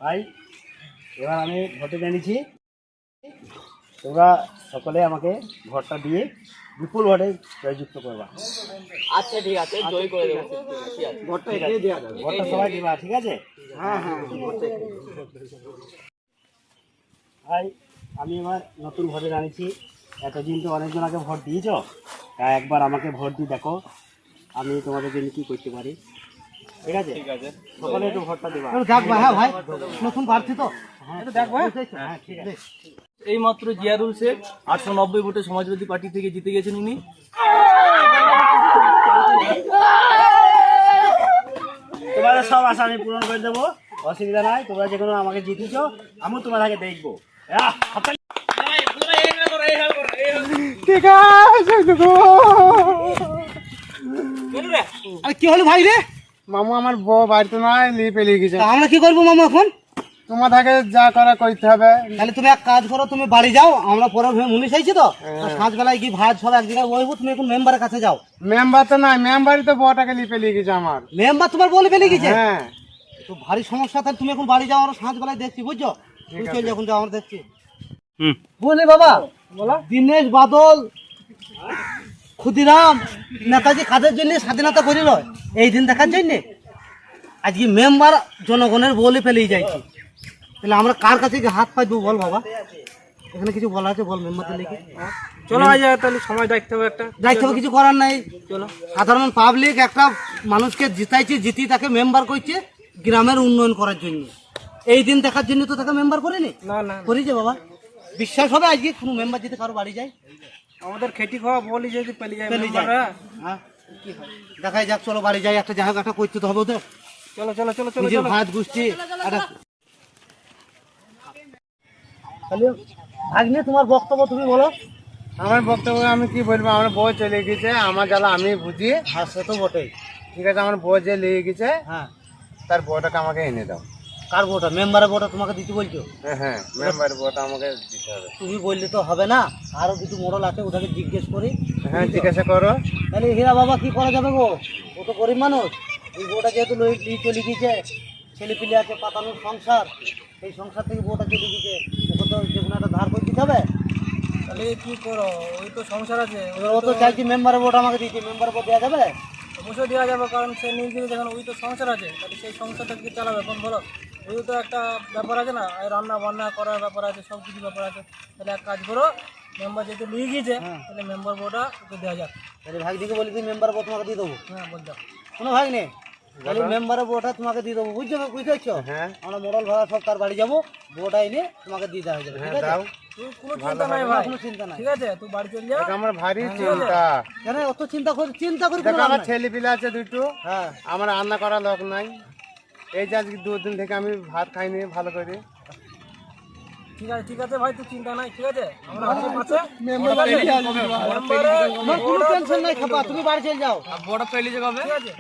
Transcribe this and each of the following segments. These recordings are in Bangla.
ভাই এবার আমি ভোটে জানিয়েছি, তোমরা সকলে আমাকে ভোটটা দিয়ে বিপুল ভোটে জয়যুক্ত করবা। আচ্ছা ঠিক আছে, জয় করে দেবো। ভোটটা এগিয়ে দেওয়া যাবে, ভোটটা সবাই দিবা, ঠিক আছে? হ্যাঁ হ্যাঁ, ভাই আমি এবার নতুন ভোটে জানিয়েছি, এতদিন তো অনেকজন আগে ভোট দিয়েছ, তাই একবার আমাকে ভোট দিয়ে দেখো আমি তোমাদের জন্য কী করতে পারি। ঠিক আছে, সকলে একটু ভোটটা দেবা। হ্যাঁ ভাই, নতুন প্রার্থী তো। হ্যাঁ ঠিক আছে। এই মাত্র জিয়ারুল শেখ 890 ভোটে সমাজবাদী পার্টি থেকে জিতে গেছেন উনি। তোমাদের সব আশা আমি পূরণ করে দেবো, অসুবিধা নাই। তোমরা যে কোনো আমাকে জিতেছ, আমিও তোমার আগে দেখবো। ঠিক আছে। আরে কি হলো ভাই রে? মামু আমার বউ বাড়িতে নয়, লিয়ে পেলিয়ে গেছে। তা আমরা কি করবো মামা এখন? তোমাদেরকে যা করা করতে হবে। তাহলে তুমি এক কাজ করো, তুমি বাড়ি যাও, আমরা পরে মুনিশ আইছি তো সাঁঝ বেলায় গিয়ে ভাত সব এক জায়গায় বসবো, তুমি এখন মেম্বারের কাছে যাও। মেম্বার তো নাই, মেম্বারই তো বউটাকে লিয়ে পেলিয়ে গেছে আমার। মেম্বার তোমার বলে ফেলে গেছে? হ্যাঁ, তো ভারী সমস্যা। তাহলে তুমি এখন বাড়ি যাও, আমরা সাঁঝ বেলায় দেখছি, বুঝছো? তুমি চল যখন যাও, আমরা দেখছি। বলি বাবা, দীনেশ, বাদল, ক্ষুদিরাম, নেতাজি কাদের জন্য স্বাধীনতা করিল? এই দিন দেখার জন্যে। আজকে মেম্বার জনগণের বলে ফেলেই যাইছি, তাহলে আমরা কার কাছে গিয়ে হাত পাই দেবো বল বাবা? এখানে কিছু বলা আছে বল মেম্বারদের লিখে? চলো আজ তাহলে সময় দেখতে হবে একটা। দায়িত্ব কিছু করার নাই। চলো, সাধারণ পাবলিক একটা মানুষকে জিতাইছে, জিতি তাকে মেম্বার করছে গ্রামের উন্নয়ন করার জন্য। এই দিন দেখার জন্য তো তাকে মেম্বার করিনি? না না, করিছে বাবা। বিশ্বাস হবে আজকে কোনো মেম্বার যদি কারো বাড়ি যায়? আমাদের খেটি খাওয়া বলি যদি পেলে যায় পেলে যায়। মেম্বাররা। হ্যাঁ, দেখাই যাক, চলো বাড়ি যাই, একটা জায়গা একটা করতে তো হবে ওদের। চলো চলো চলো চলো নিজের ভাত গোষ্ঠী তাহলে ভাগ্নে, তোমার বক্তব্য তুমি বলো। আমার বক্তব্য আমি কি বলবো, আমার বউ চলে গেছে, আমার জ্বালা আমি বুঝি। হ্যাঁ সে তো বটেই। ঠিক আছে, আমার বউ যে লেগে গেছে, হ্যাঁ, তার বউটাকে আমাকে এনে দাও। কার বউটা? মেম্বারের বউটা তোমাকে দিতে বলছো? হ্যাঁ হ্যাঁ, মেম্বারের বউটা আমাকে দিতে হবে। তুমি বললে তো হবে না, আরো কিছু মোড়ল আছে, ওটাকে জিজ্ঞেস করি। হ্যাঁ, জিজ্ঞাসা করো। তাহলে হীরা বাবা কি করা যাবে গো? ও তো গরিব মানুষ, এই বউটা যেহেতু নিয়ে চলে গিয়েছে, ছেলে পিলে আছে, পাতানোর সংসার, এই সংসার থেকে বউটা চলে গিয়েছে, ওকে তো যে কোনো একটা ধার করে দিতে হবে। তাহলে কি করো, ওই তো সংসার আছে, এবার ও তো চাইছি মেম্বারের বউটা আমাকে দিয়েছে, মেম্বারের বউ দেওয়া যাবে? অবশ্যই দেওয়া যাবে, কারণ সে নিজে যখন ওই তো সংসার আছে, তাহলে সেই সংসারটাকে চালাবে এখন বলো। ওই তো একটা ব্যাপার আছে না, এই রান্না বান্না করার ব্যাপার আছে, সব কিছু ব্যাপার আছে। তাহলে এক কাজ করো, মেম্বার যেহেতু লিয়ে গিয়েছে, তাহলে মেম্বার বউটা ওকে দেওয়া যাক। তাহলে ভাই দিকে বলি তুই মেম্বারের বউ তোমাকে দিয়ে দেবো। হ্যাঁ বল যাক। কোনো ভাই নেই, তাহলে মেম্বারের বউটা তোমাকে দিয়ে দেবো, বুঝতে পারছো? হ্যাঁ আমরা মোড়ল ভাড়া সব তার বাড়ি যাবো, বউটা এনে তোমাকে দিয়ে দেওয়া হয়ে যাবে, ঠিক আছে? দাও। তুই কোনো চিন্তা নাই ভাই, কোনো চিন্তা নাই। ঠিক আছে, তুই বাড়ি চলে যা। এটা আমার ভারী চিন্তা। কেন অত চিন্তা করি দেখো, কোনো লাভ আমার নাই। ছেলে পিলে আছে দুটো, হ্যাঁ, আমার রান্না করার লোক নাই। এই যে আজকে 2 দিন থেকে আমি ভাত খাইনি ভালো করে। ঠিক আছে ভাই, তুই চিন্তা নাই, ঠিক আছে? আমরা হাতে পাশে তোমার কোনো টেনশন নাই খাপা, তুমি বাড়ি চলে যাও। বড় পেলি যে কবে, ঠিক আছে?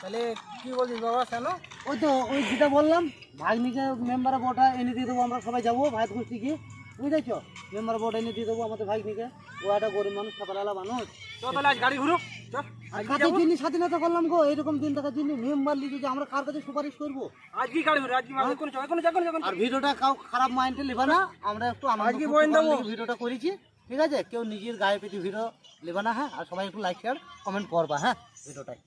তাহলে কি বলছিস বাবা, কেন? ওই তো ওই যেটা বললাম, ভাগ্নিকে মেম্বারের বউটা এনে দিয়ে দেবো, আমরা সবাই যাবো ভাই গোষ্ঠী গিয়ে, বুঝেছো? মেম্বারের বউটা এনে দিয়ে দেবো আমাদের ভাগ্নিকে। ও একটা গরিব মানুষ, খাপালালা মানুষ। চল তাহলে আজ গাড়ি ঘুরো, চল। কাজের জন্য স্বাধীনতা করলাম গো, এরকম দিন দেখার জন্য মেম্বার লিখে যে আমরা কার কাছে সুপারিশ করবো? আজ কি গাড়ি ঘুরো, আজ কি এখন যখন আর ভিডিওটা কাউ খারাপ মাইন্ডে নেবে না, আমরা একটু আনন্দ আজকে করতে বইন দেবো। পারলে ভিডিওটা করেছি, ঠিক আছে? কেউ নিজের গায়ে পেতে ভিডিও নেবে না, হ্যাঁ? আর সবাই একটু লাইক শেয়ার কমেন্ট করবা, হ্যাঁ ভিডিওটাই।